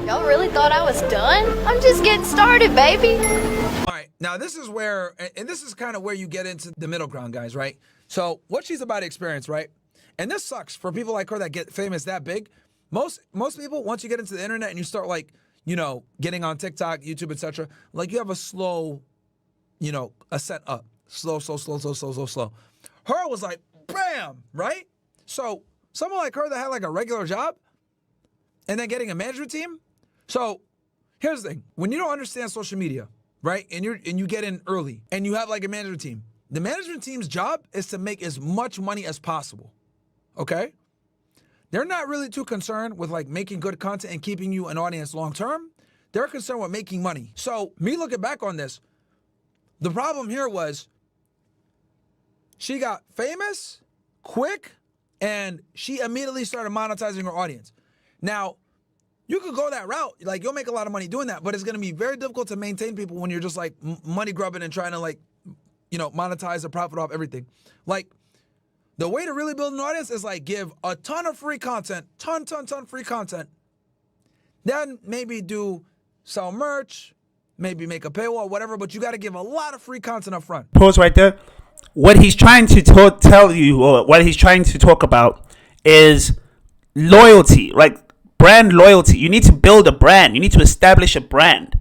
Y'all really thought I was done? I'm just getting started, baby. All right, now this is where, and this is kind of where you get into the middle ground, guys, right? So what she's about to experience, right? And this sucks for people like her that get famous that big. Most people, once you get into the internet and you start like, you know, getting on TikTok, YouTube, etc., like you have a slow, you know, ascent up. Slow. Her was like, bam, right? So someone like her that had like a regular job and then getting a management team. So here's the thing. When you don't understand social media, right, and you get in early and you have like a management team, the management team's job is to make as much money as possible, okay? They're not really too concerned with like making good content and keeping you an audience long term. They're concerned with making money. So me looking back on this, the problem here was she got famous quick and she immediately started monetizing her audience. Now, you could go that route, like you'll make a lot of money doing that, but it's gonna be very difficult to maintain people when you're just like money grubbing and trying to like, you know, monetize or profit off everything. Like, the way to really build an audience is like give a ton of free content, ton free content. Then maybe sell merch, maybe make a paywall, whatever, but you got to give a lot of free content up front. Pause right there. What he's trying to tell you, or what he's trying to talk about, is loyalty, like brand loyalty. You need to build a brand. You need to establish a brand.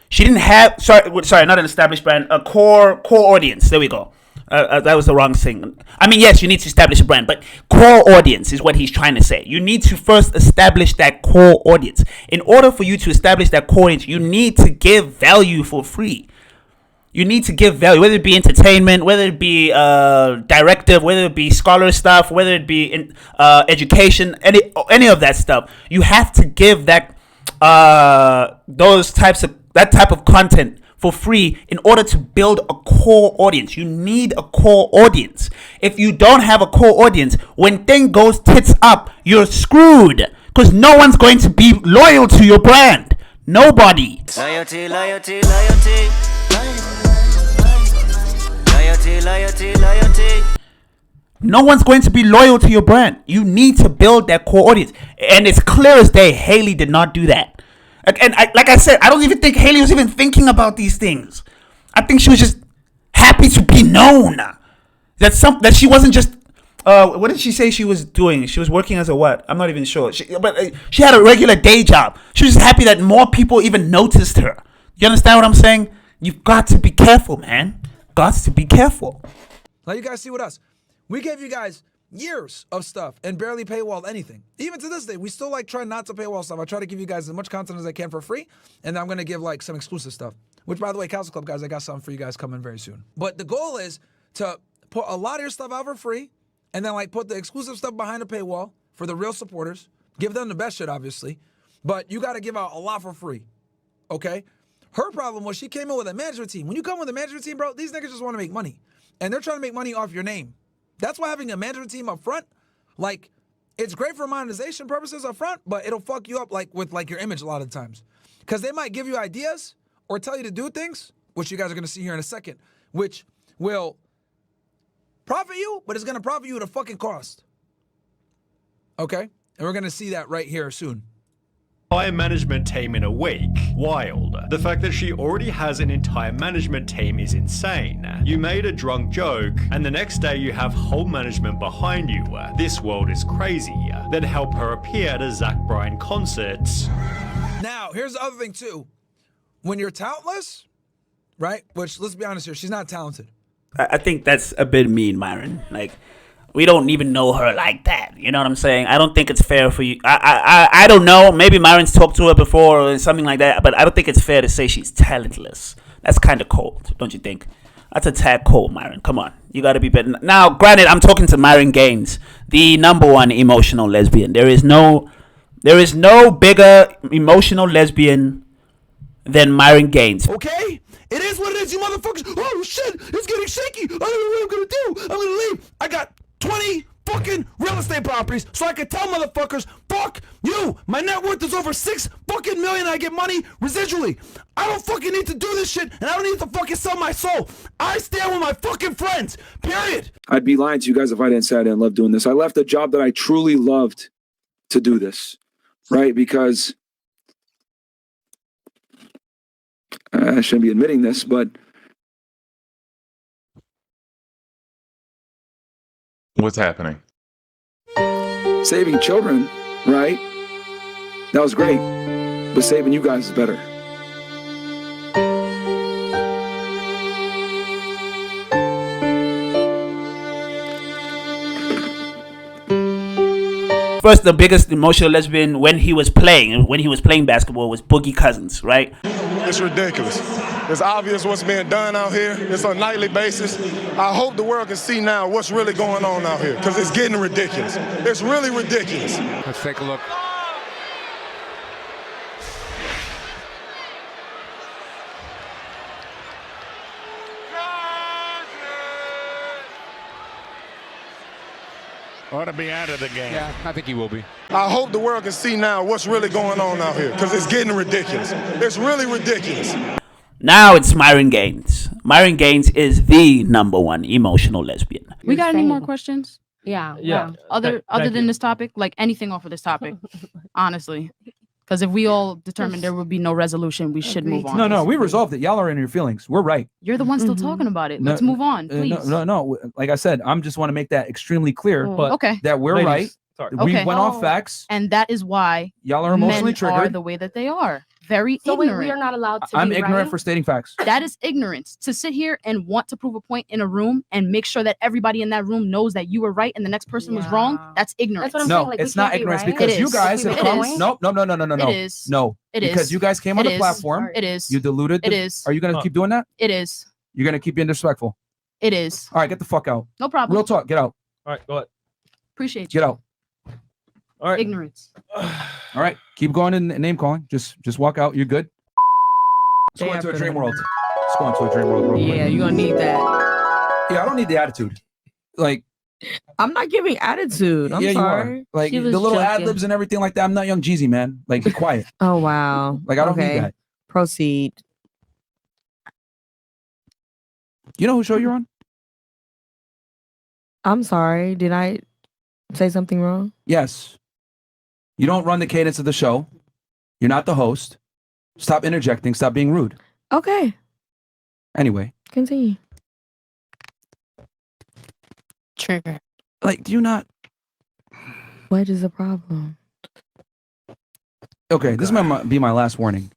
She didn't have, sorry, not an established brand, a core audience. There we go. That was the wrong thing. I mean, yes, you need to establish a brand, but core audience is what he's trying to say. You need to first establish that core audience. In order for you to establish that core audience, you need to give value for free. You need to give value, whether it be entertainment, whether it be directive, whether it be scholar stuff, whether it be in, education, any of that stuff. You have to give that that type of content for free in order to build a core audience. You need a core audience. If you don't have a core audience, when thing goes tits up, you're screwed, because no one's going to be loyal to your brand. Nobody. Loyalty. No one's going to be loyal to your brand. You need to build that core audience. And it's clear as day, Haley did not do that. And like I said, I don't even think Haley was even thinking about these things. I think she was just happy to be known. That she wasn't just, what did she say she was doing? She was working as a what? I'm not even sure. But she had a regular day job. She was just happy that more people even noticed her. You understand what I'm saying? You've got to be careful, man. Got to be careful. Now you guys see with us. We gave you guys years of stuff and barely paywall anything. Even to this day, we still like try not to paywall stuff. I try to give you guys as much content as I can for free, and I'm gonna give like some exclusive stuff. Which, by the way, Council Club guys, I got something for you guys coming very soon. But the goal is to put a lot of your stuff out for free, and then like put the exclusive stuff behind a paywall for the real supporters. Give them the best shit, obviously, but you got to give out a lot for free. Okay? Her problem was she came in with a management team. When you come with a management team, bro, these niggas just want to make money, and they're trying to make money off your name. That's why having a management team up front, like, it's great for monetization purposes up front, but it'll fuck you up like with like your image a lot of times. Because they might give you ideas or tell you to do things, which you guys are going to see here in a second, which will profit you, but it's going to profit you at a fucking cost. Okay? And we're going to see that right here soon. Entire management team in a week. Wild. The fact that she already has an entire management team is insane. You made a drunk joke, and the next day you have whole management behind you. This world is crazy. Then help her appear at a Zach Bryan concert. Now, here's the other thing too. When you're talentless, right? Which, let's be honest here, she's not talented. I think that's a bit mean, Myron. Like, we don't even know her like that. You know what I'm saying? I don't think it's fair for you. I don't know. Maybe Myron's talked to her before or something like that, but I don't think it's fair to say she's talentless. That's kind of cold, don't you think? That's a tad cold, Myron. Come on. You got to be better. Now, granted, I'm talking to Myron Gaines, the #1 emotional lesbian. There is no bigger emotional lesbian than Myron Gaines. Okay? It is what it is, you motherfuckers. Oh, shit. It's getting shaky. I don't know what I'm going to do. I'm going to leave. I got 20 fucking real estate properties so I can tell motherfuckers, fuck you. My net worth is over $6 fucking million. I get money residually. I don't fucking need to do this shit, and I don't need to fucking sell my soul. I stand with my fucking friends, period. I'd be lying to you guys if I didn't say I didn't love doing this. I left a job that I truly loved to do this, right? Because I shouldn't be admitting this, but What's happening? saving children, right? That was great. But saving you guys is better. First, the biggest emotional lesbian when he was playing basketball was Boogie Cousins, right? It's ridiculous. It's obvious what's being done out here. It's on a nightly basis. I hope the world can see now what's really going on out here, because it's getting ridiculous. It's really ridiculous. Let's take a look. Ought to be out of the game. Yeah, I think he will be. I hope the world can see now what's really going on out here, because it's getting ridiculous. It's really ridiculous. Now it's Myron Gaines. Myron Gaines is the #1 emotional lesbian. We got any more questions? Yeah. Other than this topic, like anything off of this topic, honestly. Because if we all determined there would be no resolution, we should move on. No, we resolved it. Y'all are in your feelings. We're right. You're the one still talking about it. Let's move on, please. No. Like I said, I'm just want to make that extremely clear. But that we're right. Sorry. We went off facts. And that is why y'all are emotionally men triggered. are the way that they are. Very so ignorant. we are not allowed to I'm be ignorant right? for stating facts. That is ignorance. To sit here and want to prove a point in a room and make sure that everybody in that room knows that you were right and the next person was wrong, that's ignorance. That's what I'm saying. Like, it's not ignorance because you guys have come. No. It is. No. It is. Because you guys came on the platform. It is. You diluted. It is. Are you going to keep doing that? It is. You're going to keep being disrespectful. It is. All right, get the fuck out. No problem. Real talk. Get out. All right, go ahead. Appreciate you. Get out. All right. Ignorance. All right, keep going in name calling. Just walk out. You're good. Let's go into a dream world. Let's go into a dream world real quick. Yeah, you're gonna need that. Yeah, I don't need the attitude. Like, I'm not giving attitude. I'm sorry. You are. Like the little ad libs and everything like that. I'm not Young Jeezy, man. Like, be quiet. Oh wow. Like, I don't need that. Proceed. You know whose show you're on? I'm sorry. Did I say something wrong? Yes. You don't run the cadence of the show. You're not the host. Stop interjecting. Stop being rude. Okay. Anyway. Continue. Trigger. Like, do you not? What is the problem? Okay, this might be my last warning.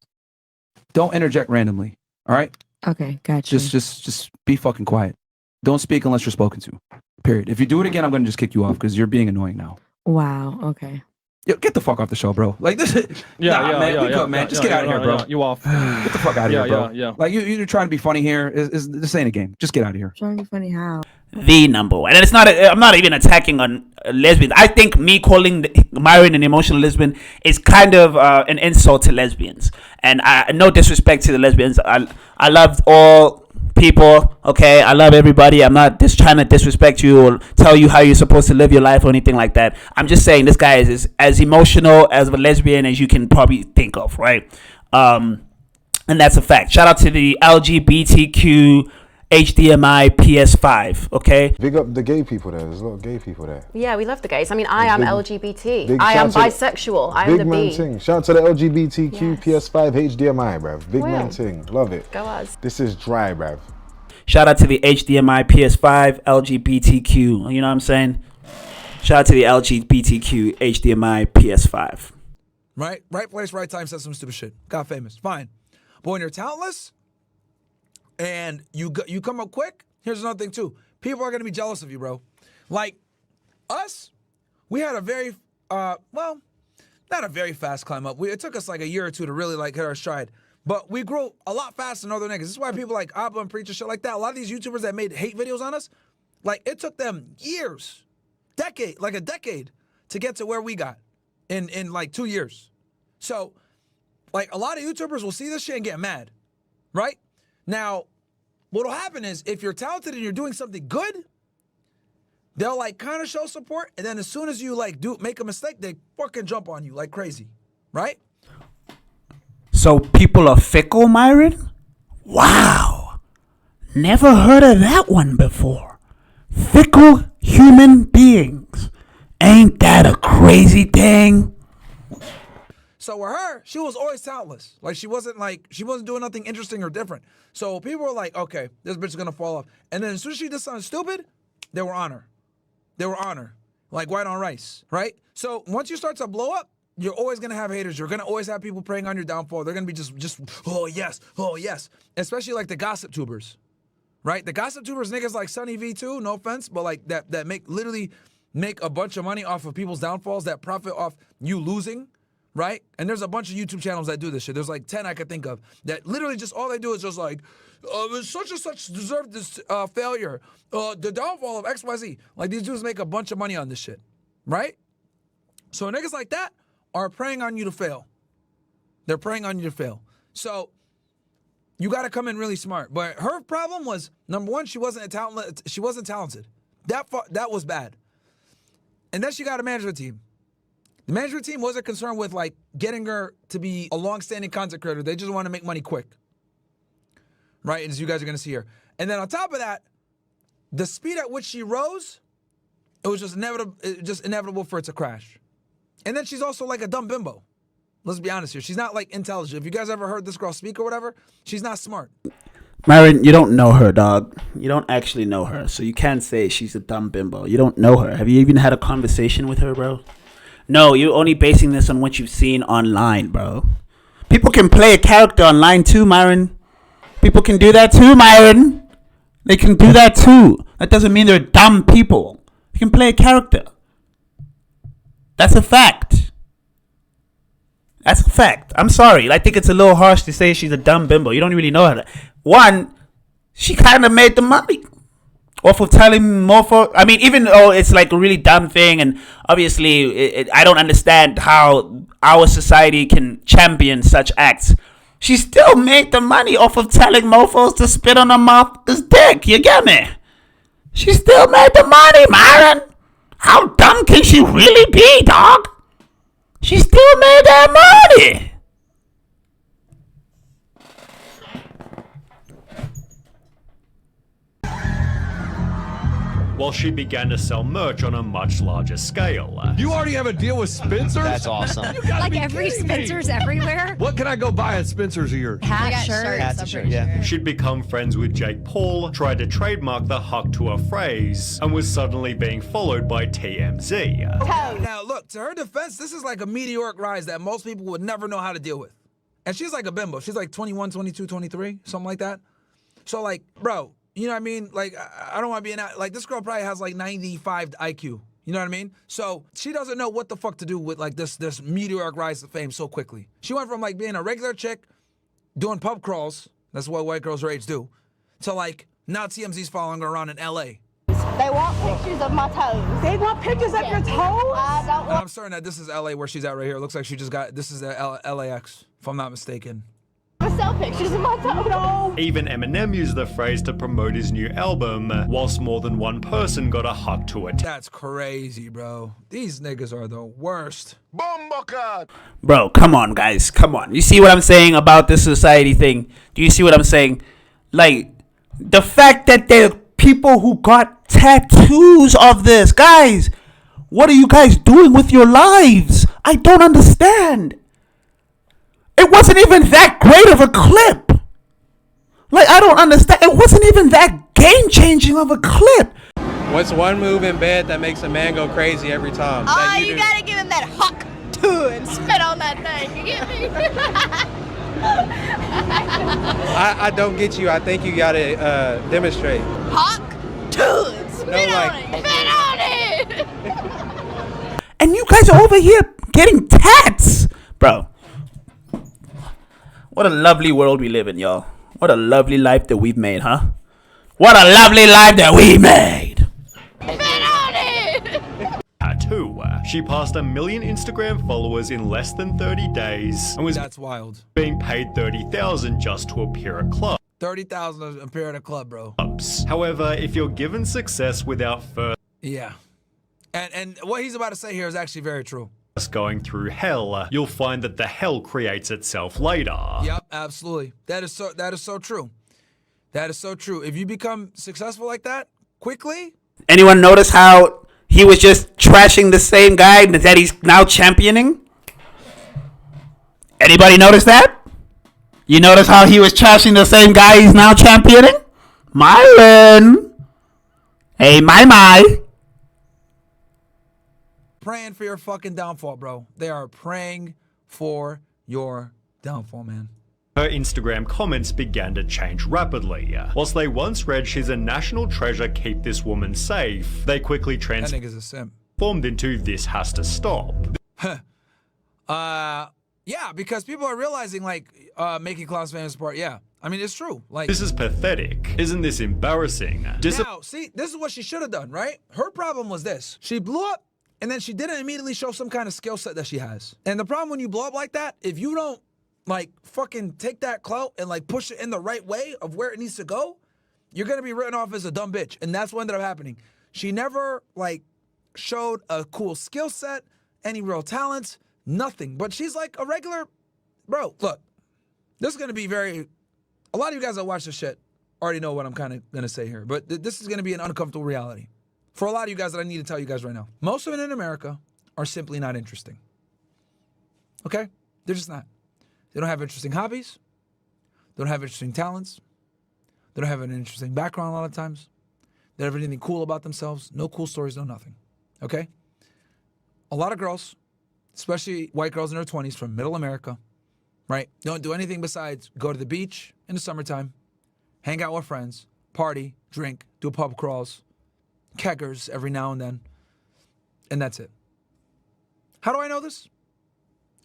Don't interject randomly. All right? Okay, gotcha. Just be fucking quiet. Don't speak unless you're spoken to. Period. If you do it again, I'm gonna just kick you off because you're being annoying now. Wow. Okay. Yo, get the fuck off the show, bro. Like this. Man. Just get out of here, bro. You off? Get the fuck out of here, bro. Yeah. Like you're trying to be funny here. This ain't a game. Just get out of here. Trying to be funny how? The #1, and it's not. I'm not even attacking on lesbians. I think me calling Myron an emotional lesbian is kind of an insult to lesbians. And no disrespect to the lesbians. I love all people. Okay, I love everybody. I'm not just trying to disrespect you or tell you how you're supposed to live your life or anything like that. I'm just saying this guy is as emotional as a lesbian as you can probably think of, right? And that's a fact. Shout out to the LGBTQ HDMI PS5, okay? Big up the gay people there. There's a lot of gay people there. Yeah, we love the gays. I mean, I am LGBT. big I am shout bisexual. I am the Big man B. ting. Shout out to the LGBTQ Yes. PS5 HDMI, bruv. Big Wow. man ting. Love it. Go us. This is dry, bruv. Shout out to the HDMI PS5 LGBTQ. You know what I'm saying? Shout out to the LGBTQ HDMI PS5. Right place, right time. Said some stupid shit. Got famous. Fine. But when you're talentless and you come up quick, here's another thing too. People are gonna be jealous of you, bro. Like us, we had a very well, not a very fast climb up. It took us like a year or two to really like hit our stride. But we grew a lot faster than other niggas. This is why people like Abba and Preacher, shit like that. A lot of these YouTubers that made hate videos on us, like it took them years, a decade to get to where we got in like 2 years. So, like a lot of YouTubers will see this shit and get mad, right? Now, what'll happen is if you're talented and you're doing something good, they'll like kind of show support, and then as soon as you like make a mistake, they fucking jump on you like crazy, right? So people are fickle, Myron? Wow. Never heard of that one before. Fickle human beings. Ain't that a crazy thing? So with her, she was always talentless. Like she wasn't doing nothing interesting or different. So people were like, okay, this bitch is gonna fall off. And then as soon as she did something stupid, they were on her. They were on her. Like white on rice, right? So once you start to blow up, you're always gonna have haters. You're gonna always have people preying on your downfall. They're gonna be just, oh yes. Especially like the gossip tubers, right? The gossip tubers, niggas like Sunny V2, no offense, but like that literally make a bunch of money off of people's downfalls, that profit off you losing, right? And there's a bunch of YouTube channels that do this shit. There's like 10 I could think of that literally just all they do is just like, such and such deserved this failure. The downfall of XYZ. Like these dudes make a bunch of money on this shit, right? So niggas like that are preying on you to fail. They're preying on you to fail. So you got to come in really smart. But her problem was, number one, she wasn't talented. That was bad. And then she got a management team. The management team wasn't concerned with like getting her to be a long-standing content creator. They just want to make money quick. Right? As you guys are going to see here. And then on top of that, the speed at which she rose, it was just inevitable for it to crash. And then she's also like a dumb bimbo. Let's be honest here. She's not like intelligent. If you guys ever heard this girl speak or whatever, she's not smart. Myron, you don't know her, dog. You don't actually know her. So you can't say she's a dumb bimbo. You don't know her. Have you even had a conversation with her, bro? No, you're only basing this on what you've seen online, bro. People can play a character online too, Myron. People can do that too, Myron. They can do that too. That doesn't mean they're dumb people. You can play a character. That's a fact. That's a fact. I'm sorry. I think it's a little harsh to say she's a dumb bimbo. You don't really know her. One, she kind of made the money off of telling mofo. I mean, even though it's like a really dumb thing, and obviously I don't understand how our society can champion such acts. She still made the money off of telling mofos to spit on her mother's dick. You get me? She still made the money, Myron. How dumb can she really be, dog? She still made that money. While she began to sell merch on a much larger scale. You already have a deal with Spencer's? That's awesome. Like every Spencer's everywhere? What can I go buy at Spencer's of yours? Hat, shirt. Hats and shirt, yeah. She'd become friends with Jake Paul, tried to trademark the Huck Tuah phrase, and was suddenly being followed by TMZ. Now, look, to her defense, this is like a meteoric rise that most people would never know how to deal with. And she's like a bimbo. She's like 21, 22, 23, something like that. So, like, bro, you know what I mean? Like, I don't want to be like, this girl probably has like 95 IQ. You know what I mean? So she doesn't know what the fuck to do with like this meteoric rise to fame so quickly. She went from like being a regular chick, doing pub crawls, that's what white girls her age do, to like now TMZ's following her around in LA. They want pictures of my toes. They want pictures of your toes? I don't want. I'm certain that this is LA where she's at right here. It looks like she just got, this is LAX, if I'm not mistaken. to sell pictures of my toe. Even Eminem used the phrase to promote his new album, whilst more than one person got a Huck Tuah. That's crazy, bro. These niggas are the worst. Bro, come on, guys. Come on. You see what I'm saying about this society thing? Do you see what I'm saying? Like, the fact that there are people who got tattoos of this. Guys, what are you guys doing with your lives? I don't understand. It wasn't even that great of a clip. Like, I don't understand. It wasn't even that game-changing of a clip. What's one move in bed that makes a man go crazy every time? Oh, you gotta give him that Huck Tuah and spit on that thing. You get me? I don't get you. I think you gotta demonstrate. Huck Tuah, spit on it. Spit on it. And you guys are over here getting tats. Bro. What a lovely world we live in, y'all. What a lovely life that we've made, huh? What a lovely life that we made. Tuah. She passed 1 million Instagram followers in less than 30 days and was That's wild. being paid $30,000 just to appear at clubs. $30,000 to appear at a club, bro. However, if you're given success without first And what he's about to say here is actually very true. going through hell, you'll find that the hell creates itself later. Yep, absolutely. That is so true. That is so true. If you become successful like that quickly. Anyone notice how he was just trashing the same guy that he's now championing? Anybody notice that? You notice how he was trashing the same guy he's now championing? Myron. Hey, my. Praying for your fucking downfall, bro. They are praying for your downfall, man. Her Instagram comments began to change rapidly. Whilst they once read she's a national treasure, keep this woman safe, they quickly That nigga's a simp. transformed into this has to stop. Yeah, because people are realizing, like, making Klaus famous part. Yeah, I mean, it's true. Like, This is pathetic. Isn't this embarrassing? now, see, this is what she should have done, right? Her problem was this. She blew up, and then she didn't immediately show some kind of skill set that she has. And the problem when you blow up like that, if you don't, like, fucking take that clout and, like, push it in the right way of where it needs to go, you're going to be written off as a dumb bitch. And that's what ended up happening. She never, like, showed a cool skill set, any real talents, nothing. But she's like a regular, bro, look, this is going to be a lot of you guys that watch this shit already know what I'm kind of going to say here. But this is going to be an uncomfortable reality for a lot of you guys that I need to tell you guys right now. Most women in America are simply not interesting. Okay? They're just not. They don't have interesting hobbies. They don't have interesting talents. They don't have an interesting background a lot of times. They don't have anything cool about themselves. No cool stories, no nothing. Okay? A lot of girls, especially white girls in their 20s from middle America, right? Don't do anything besides go to the beach in the summertime, hang out with friends, party, drink, do pub crawls, keggers every now and then, and that's it. How do I know this?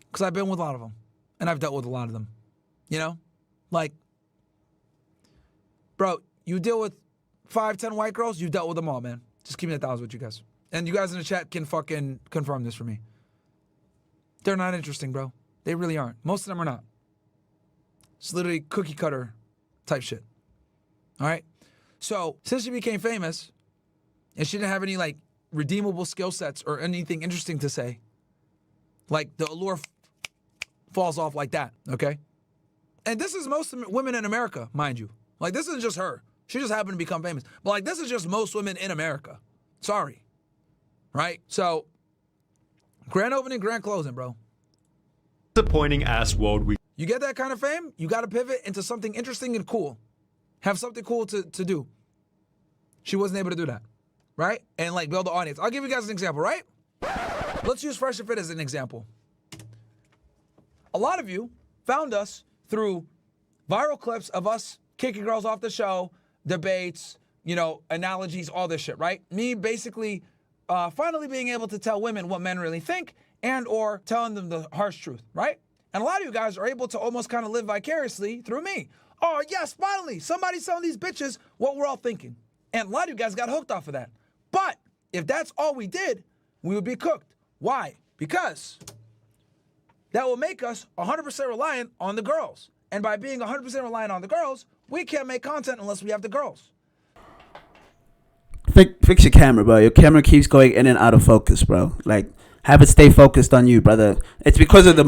Because I've been with a lot of them, and I've dealt with a lot of them. You know? Like, bro, you deal with 5, 10 white girls, you dealt with them all, man. Just keep me 1,000 with you guys. And you guys in the chat can fucking confirm this for me. They're not interesting, bro. They really aren't. Most of them are not. It's literally cookie cutter type shit. All right? So, since she became famous, and she didn't have any, like, redeemable skill sets or anything interesting to say, like, the allure falls off like that, okay? And this is most women in America, mind you. Like, this isn't just her. She just happened to become famous. But, like, this is just most women in America. Sorry. Right? So, grand opening, grand closing, bro. Disappointing ass world we You get that kind of fame, you got to pivot into something interesting and cool. Have something cool to do. She wasn't able to do that, right? And, like, build the audience. I'll give you guys an example, right? Let's use Fresh and Fit as an example. A lot of you found us through viral clips of us kicking girls off the show, debates, you know, analogies, all this shit, right? Me basically finally being able to tell women what men really think and or telling them the harsh truth, right? And a lot of you guys are able to almost kind of live vicariously through me. Oh, yes, finally, somebody's telling these bitches what we're all thinking. And a lot of you guys got hooked off of that. But if that's all we did, we would be cooked. Why? Because that will make us 100% reliant on the girls. And by being 100% reliant on the girls, we can't make content unless we have the girls. Fix your camera, bro. Your camera keeps going in and out of focus, bro. Like, have it stay focused on you, brother. It's because of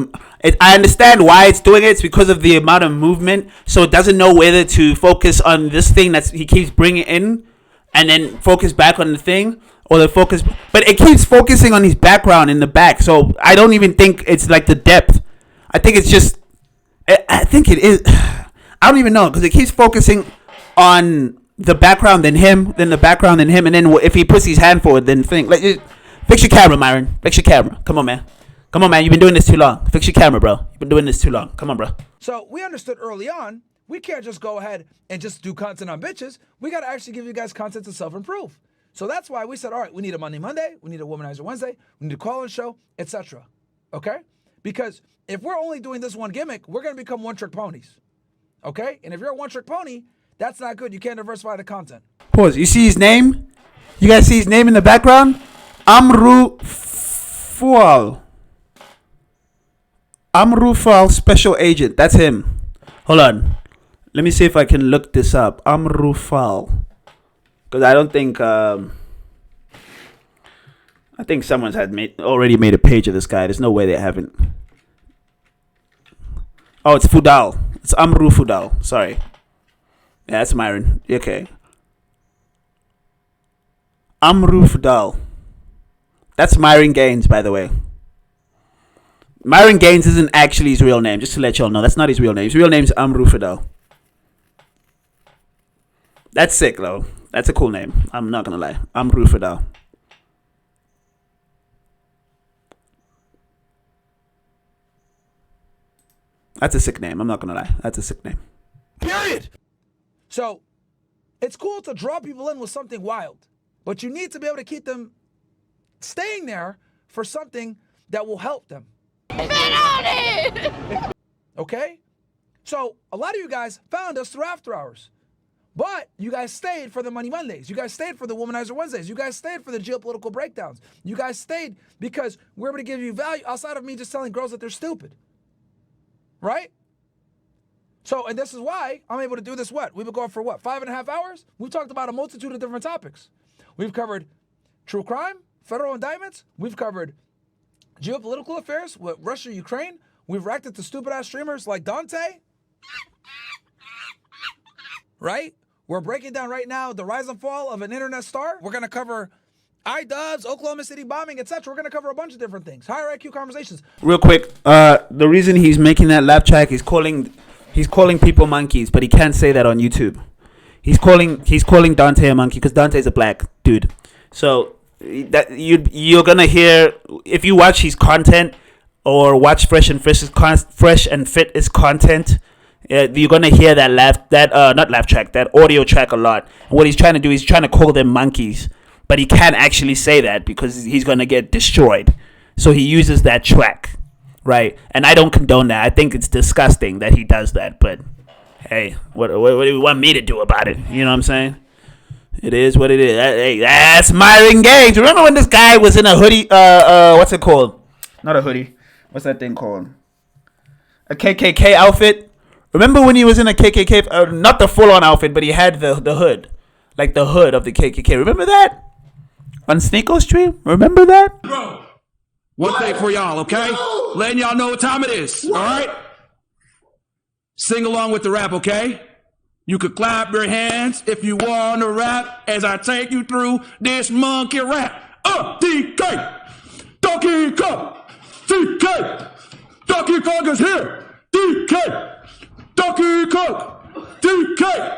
I understand why it's doing it. It's because of the amount of movement. So it doesn't know whether to focus on this thing that he keeps bringing in and then focus back on the thing or the focus. But it keeps focusing on his background in the back. So I don't even think it's like the depth. I think it's just, I think it is. I don't even know because it keeps focusing on the background, then him, then the background, then him. And then if he puts his hand forward, then think. Like, fix your camera, Myron. Fix your camera. Come on, man. Come on, man. You've been doing this too long. Fix your camera, bro. You've been doing this too long. Come on, bro. So we understood early on, we can't just go ahead and just do content on bitches. We got to actually give you guys content to self-improve. So that's why we said, all right, we need a Monday. We need a Womanizer Wednesday. We need a call-in show, etc. Okay? Because if we're only doing this one gimmick, we're going to become one-trick ponies. Okay? And if you're a one-trick pony, that's not good. You can't diversify the content. Pause. You see his name? You guys see his name in the background? Amrufal. Amrufal Special Agent. That's him. Hold on. Let me see if I can look this up. Amrufal. Because I don't think... I think someone's already made a page of this guy. There's no way they haven't. Oh, it's Fudal. It's Amru Fudal. Sorry. Yeah, that's Myron. Okay. Amru Fudal. That's Myron Gaines, by the way. Myron Gaines isn't actually his real name. Just to let y'all know, that's not his real name. His real name's Rufidel. That's sick, though. That's a cool name. I'm not gonna lie. Rufidel. That's a sick name. I'm not gonna lie. That's a sick name. Period. So, it's cool to draw people in with something wild, but you need to be able to keep them staying there for something that will help them. Okay? So, a lot of you guys found us through After Hours, but you guys stayed for the Money Mondays. You guys stayed for the Womanizer Wednesdays. You guys stayed for the geopolitical breakdowns. You guys stayed because we're able to give you value outside of me just telling girls that they're stupid. Right? So, and this is why I'm able to do this, we've been going for 5.5 hours? We've talked about a multitude of different topics. We've covered true crime, federal indictments. We've covered geopolitical affairs with Russia, Ukraine. We've reacted to stupid-ass streamers like Dante. Right? We're breaking down right now the rise and fall of an internet star. We're going to cover iDubbbz, Oklahoma City bombing, etc. We're going to cover a bunch of different things. Higher IQ conversations. Real quick, the reason he's making that laugh track, he's calling people monkeys, but he can't say that on YouTube. He's calling Dante a monkey because Dante's a black dude. So that you're gonna hear if you watch his content or watch Fresh and Fit's content. You're gonna hear that audio track a lot. And what he's trying to do, he's trying to call them monkeys, but he can't actually say that because he's gonna get destroyed. So he uses that track, right? And I don't condone that. I think it's disgusting that he does that. But hey, what do you want me to do about it? You know what I'm saying? It is what it is. Hey, that's Myron Gaines. Remember when this guy was in a hoodie? What's it called? Not a hoodie. What's that thing called? A KKK outfit. Remember when he was in a KKK? Not the full-on outfit, but he had the hood, like the hood of the KKK. Remember that? On Sneeko stream? Remember that? Bro, one thing for y'all, okay? Letting y'all know what time it is, all right? Sing along with the rap, okay? You could clap your hands if you want to rap as I take you through this monkey rap. DK! Donkey Kong! DK! Donkey Kong is here! DK! Donkey Kong! DK!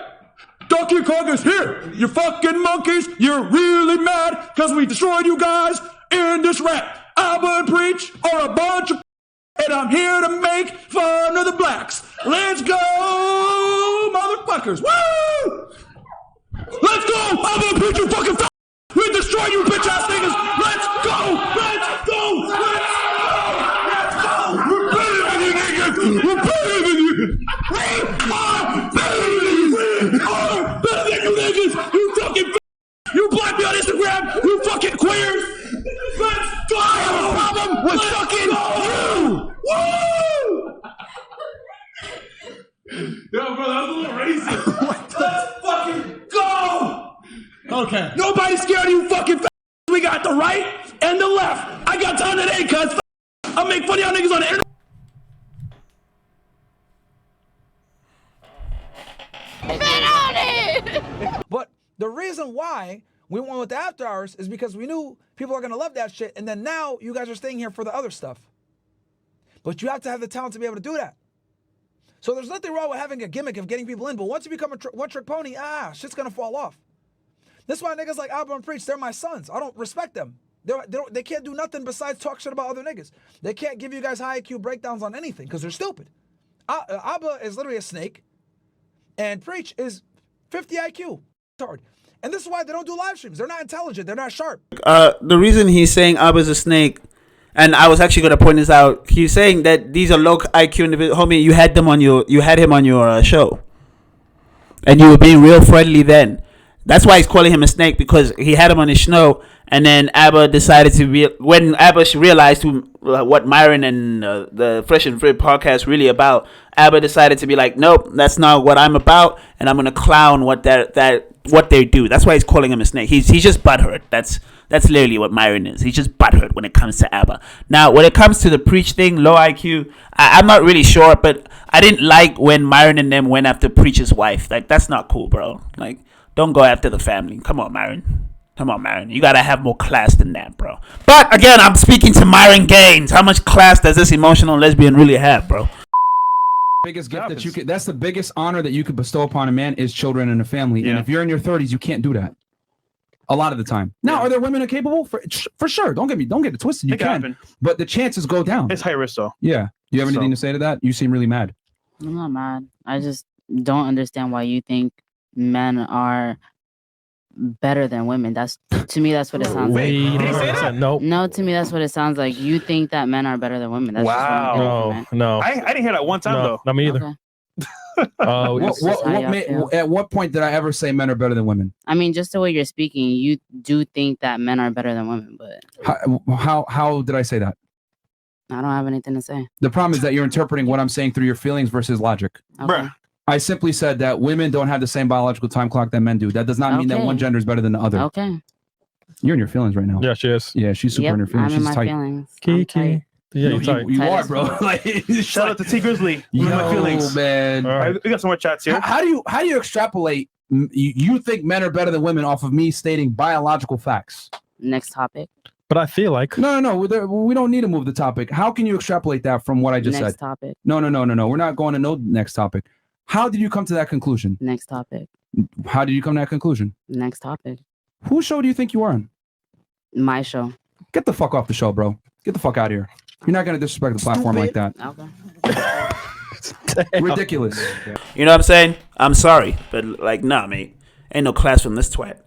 Donkey Kong is here! You fucking monkeys, you're really mad because we destroyed you guys in this rap. Albert Preach are a bunch of and I'm here to make fun of the blacks. Let's go, motherfuckers! Woo! Let's go! Albert Preach, you fucking we destroy you bitch ass niggas! Let's go! Let's go! Let's go! We're better than you niggas! We're better than you! We are better than you! We are better than you niggas! You fucking you block me on Instagram! You fucking queers! Let's go! I have a problem with fucking you! Woo! Yo, bro, that was a little racist. Let's fucking go! Okay. Nobody's scared of you fucking We got the right and the left. I got time today, cuz I'll make fun of y'all niggas on the internet. But the reason why we went with the After Hours is because we knew people are going to love that shit. And then now you guys are staying here for the other stuff. But you have to have the talent to be able to do that. So there's nothing wrong with having a gimmick of getting people in. But once you become a one-trick pony, shit's going to fall off. That's why niggas like Albert and Preach, they're my sons. I don't respect them. They can't do nothing besides talk shit about other niggas. They can't give you guys high IQ breakdowns on anything because they're stupid. Abba is literally a snake. And Preach is 50 IQ. Hard. And this is why they don't do live streams. They're not intelligent. They're not sharp. The reason he's saying Abba's a snake, and I was actually going to point this out. He's saying that these are low IQ individuals. Homie, you had him on your show, and you were being real friendly then. That's why he's calling him a snake, because he had him on his show, and then Abba decided to when Abba realized what Myron and the Fresh and Fit podcast really about. Abba decided to be like, nope, that's not what I'm about, and I'm gonna clown what they do. That's why he's calling him a snake. He's just butthurt. That's literally what Myron is. He's just butthurt when it comes to Abba. Now, when it comes to the Preach thing, low IQ, I'm not really sure, but I didn't like when Myron and them went after Preach's wife. Like, that's not cool, bro. Like, don't go after the family. Come on, Myron. Come on, Myron. You gotta have more class than that, bro. But again, I'm speaking to Myron Gaines. How much class does this emotional lesbian really have, bro? Biggest gift that you could, that's the biggest honor that you could bestow upon a man is children and a family. And if you're in your 30s, you can't do that. A lot of the time. Now, are there women who are capable? For sure. Don't get it twisted. You can. But the chances go down. It's high risk though. Yeah. Do you have anything to say to that? You seem really mad. I'm not mad. I just don't understand why you think men are better than women. That's to me. That's what it sounds like. Nope. No, to me, that's what it sounds like. You think that men are better than women. That's just what I'm getting from it. No. I didn't hear that one time though. Not me either. Okay. At what point did I ever say men are better than women? I mean, just the way you're speaking, you do think that men are better than women, but How did I say that? I don't have anything to say. The problem is that you're interpreting what I'm saying through your feelings versus logic. Okay. I simply said that women don't have the same biological time clock that men do. That does not mean that one gender is better than the other. Okay. You're in your feelings right now. Yeah, she is. Yeah, she's super in her feelings. I'm in She's my tight. feelings. Kiki. Yeah, No, you're tight. you are, bro. Like, Shout out to T Grizzly. Yo, My feelings. man. All right. We got some more chats here. How do you extrapolate? You think men are better than women off of me stating biological facts? Next topic. But I feel like No. We don't need to move the topic. How can you extrapolate that from what I just Next said? topic. No. We're not going to no next topic. How did you come to that conclusion? Next topic. How did you come to that conclusion? Next topic. Whose show do you think you are on? My show. Get the fuck off the show, bro. Get the fuck out of here. You're not gonna disrespect the platform like that. Okay. Ridiculous. You know what I'm saying? I'm sorry, but like, nah, mate. Ain't no class from this twat.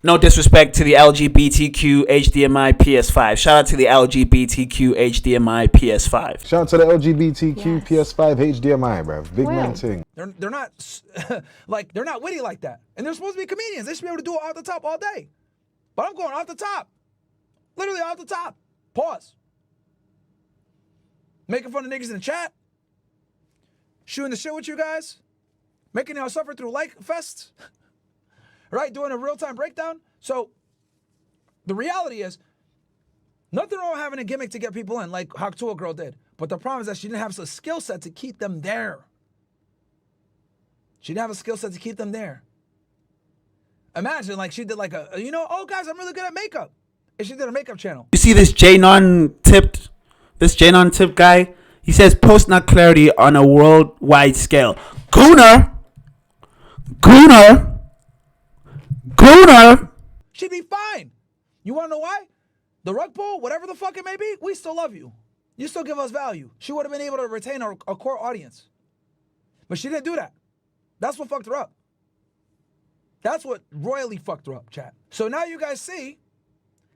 No disrespect to the LGBTQ HDMI PS5. Shout out to the LGBTQ HDMI PS5. Shout out to the LGBTQ PS5 HDMI, bro. Big man thing. They're not like they're not witty like that, and they're supposed to be comedians. They should be able to do it off the top all day. But I'm going off the top, literally off the top. Pause. Making fun of niggas in the chat, shooting the shit with you guys, making y'all suffer through like fests. Right, doing a real-time breakdown. So the reality is, nothing wrong with having a gimmick to get people in, like how Tuah girl did. But the problem is that she didn't have a skill set to keep them there. She didn't have a skill set to keep them there. Imagine, like, she did like oh guys, I'm really good at makeup. And she did a makeup channel. You see this J-Non tipped guy? He says post nut clarity on a worldwide scale. Gooner. She'd be fine. You want to know why? The rug pull, whatever the fuck it may be, we still love you. You still give us value. She would have been able to retain a core audience. But she didn't do that. That's what fucked her up. That's what royally fucked her up, chat. So now you guys see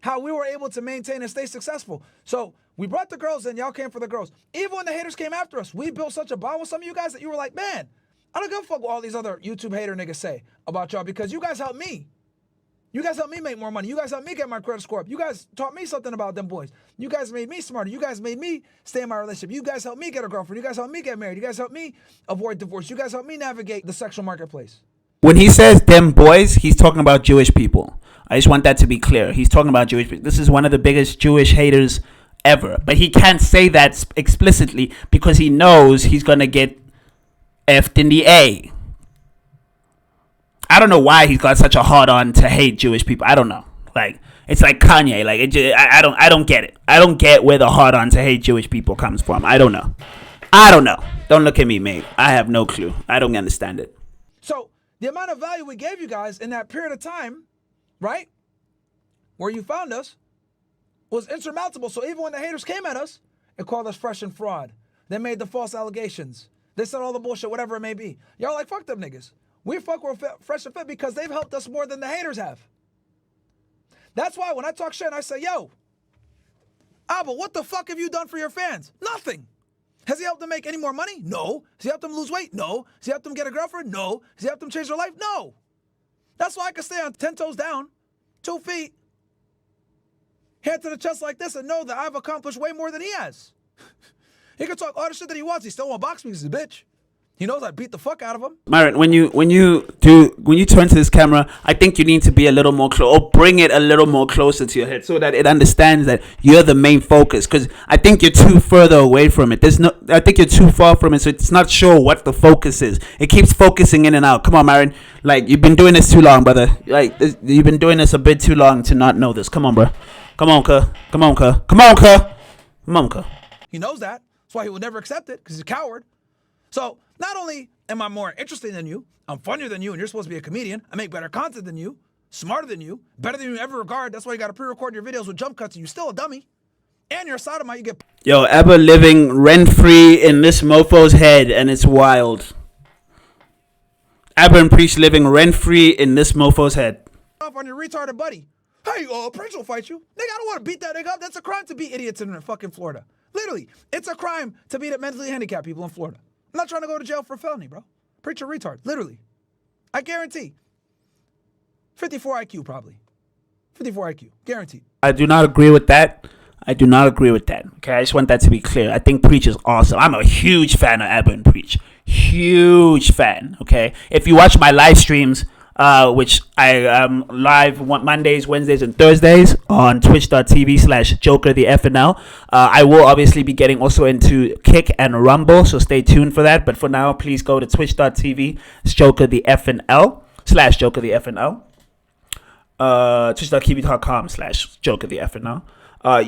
how we were able to maintain and stay successful. So we brought the girls in, y'all came for the girls. Even when the haters came after us, we built such a bond with some of you guys that you were like, man, I don't give a fuck what all these other YouTube hater niggas say about y'all because you guys helped me. You guys helped me make more money. You guys helped me get my credit score up. You guys taught me something about them boys. You guys made me smarter. You guys made me stay in my relationship. You guys helped me get a girlfriend. You guys helped me get married. You guys helped me avoid divorce. You guys helped me navigate the sexual marketplace. When he says them boys, he's talking about Jewish people. I just want that to be clear. He's talking about Jewish people. This is one of the biggest Jewish haters ever. But he can't say that explicitly because he knows he's going to get F'd in the A. I don't know why he's got such a hard on to hate Jewish people. I don't know. Like, it's like Kanye. Like, I don't get it. I don't get where the hard on to hate Jewish people comes from. I don't know. Don't look at me, mate. I have no clue. I don't understand it. So the amount of value we gave you guys in that period of time, right, where you found us, was insurmountable. So even when the haters came at us and called us fresh and fraud, they made the false allegations. They said all the bullshit, whatever it may be. Y'all like, fuck them niggas. We fuck with Fresh and Fit because they've helped us more than the haters have. That's why when I talk shit, I say, yo, Abba, what the fuck have you done for your fans? Nothing. Has he helped them make any more money? No. Has he helped them lose weight? No. Has he helped them get a girlfriend? No. Has he helped them change their life? No. That's why I can stay on 10 toes down, 2 feet, hand to the chest like this and know that I've accomplished way more than he has. He can talk all the shit that he wants. He still won't box me because he's a bitch. He knows I beat the fuck out of him. Myron, when you turn to this camera, I think you need to be a little more close, or bring it a little more closer to your head, so that it understands that you're the main focus. Because I think you're too further away from it. I think you're too far from it, so it's not sure what the focus is. It keeps focusing in and out. Come on, Myron. Like, you've been doing this too long, brother. Like, you've been doing this a bit too long to not know this. Come on, bro. Come on, cuh. Come on, cuh. Come on, cuh. Come on, cuh. He knows that. That's why he will never accept it, because he's a coward. So not only am I more interesting than you, I'm funnier than you, and you're supposed to be a comedian. I make better content than you, smarter than you, better than you in every regard. That's why you got to pre-record your videos with jump cuts, and you're still a dummy. And you're a sodomite. You get Yo, Abba living rent-free in this mofo's head, and it's wild. Abba and Preach living rent-free in this mofo's head. off on your retarded buddy. Hey, Prince will fight you. Nigga, I don't want to beat that nigga up. That's a crime to beat idiots in fucking Florida. Literally, it's a crime to beat up mentally handicapped people in Florida. I'm not trying to go to jail for a felony, bro. Preacher retard, literally. I guarantee. 54 IQ, probably. 54 IQ, guaranteed. I do not agree with that. Okay, I just want that to be clear. I think Preach is awesome. I'm a huge fan of Abba and Preach. Huge fan, okay? If you watch my live streams, which I am live Mondays, Wednesdays, and Thursdays on twitch.tv/JokerTheFNL. I will obviously be getting also into Kick and Rumble, so stay tuned for that. But for now, please go to twitch.tv/JokerTheFNL. Twitch.tv.com/JokerTheFNL.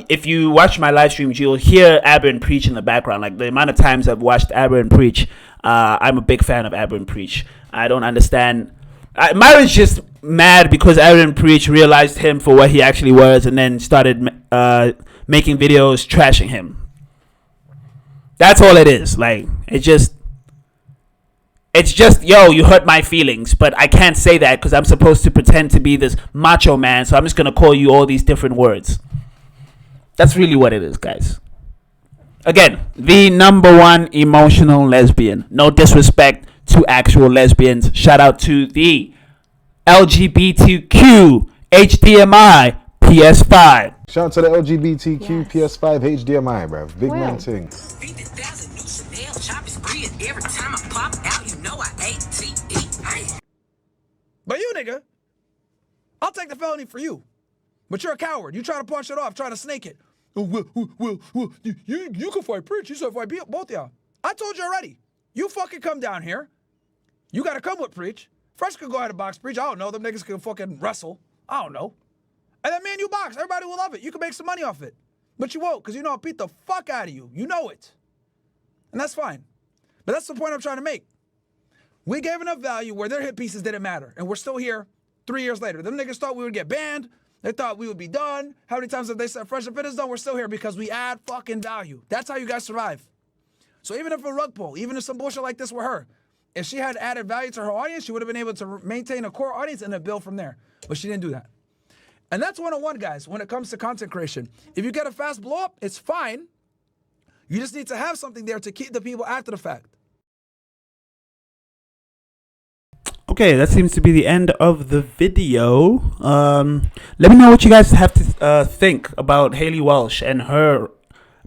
If you watch my live streams, you'll hear Abba and Preach in the background. Like the amount of times I've watched Abba and Preach, I'm a big fan of Abba and Preach. I don't understand. Myron's just mad because Abba and Preach realized him for what he actually was and then started making videos trashing him. That's all it is. Like, it's just, yo, you hurt my feelings, but I can't say that because I'm supposed to pretend to be this macho man, so I'm just going to call you all these different words. That's really what it is, guys. Again, the #1 emotional lesbian. No disrespect to actual lesbians. Shout out to the LGBTQ HDMI PS5. Shout out to the LGBTQ PS5 HDMI, bro. Big man thing. But you, nigga, I'll take the felony for you. But you're a coward. You try to punch it off, trying to snake it. Well, you can fight Preach. You said fight both y'all. I told you already. You fucking come down here. You got to come with Preach. Fresh could go ahead and box Preach. I don't know. Them niggas can fucking wrestle. I don't know. And then me and you box. Everybody will love it. You can make some money off it. But you won't, because you know I'll beat the fuck out of you. You know it. And that's fine. But that's the point I'm trying to make. We gave enough value where their hit pieces didn't matter. And we're still here 3 years later. Them niggas thought we would get banned. They thought we would be done. How many times have they said Fresh and Fit is done? We're still here because we add fucking value. That's how you guys survive. So even if a rug pull, even if some bullshit like this were her, if she had added value to her audience, she would have been able to maintain a core audience and then build from there. But she didn't do that. And that's 101, guys, when it comes to content creation. If you get a fast blow up, it's fine. You just need to have something there to keep the people after the fact. Okay, that seems to be the end of the video. Let me know what you guys have to think about Haley Walsh and her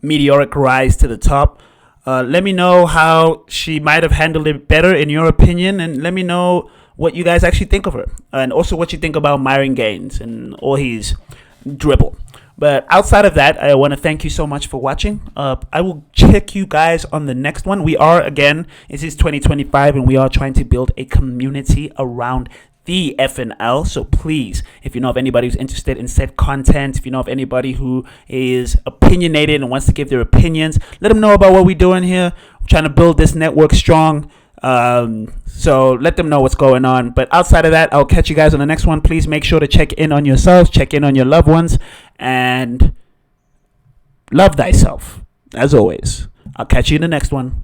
meteoric rise to the top. Let me know how she might have handled it better in your opinion, and let me know what you guys actually think of her, and also what you think about Myron Gaines and all his dribble. But outside of that, I want to thank you so much for watching. I will check you guys on the next one. We are, again, it is 2025, and we are trying to build a community around the FNL. So please, if you know of anybody who's interested in said content, if you know of anybody who is opinionated and wants to give their opinions, let them know about what we're doing here. We're trying to build this network strong. So let them know what's going on. But outside of that, I'll catch you guys on the next one. Please make sure to check in on yourselves, check in on your loved ones, and love thyself. As always, I'll catch you in the next one.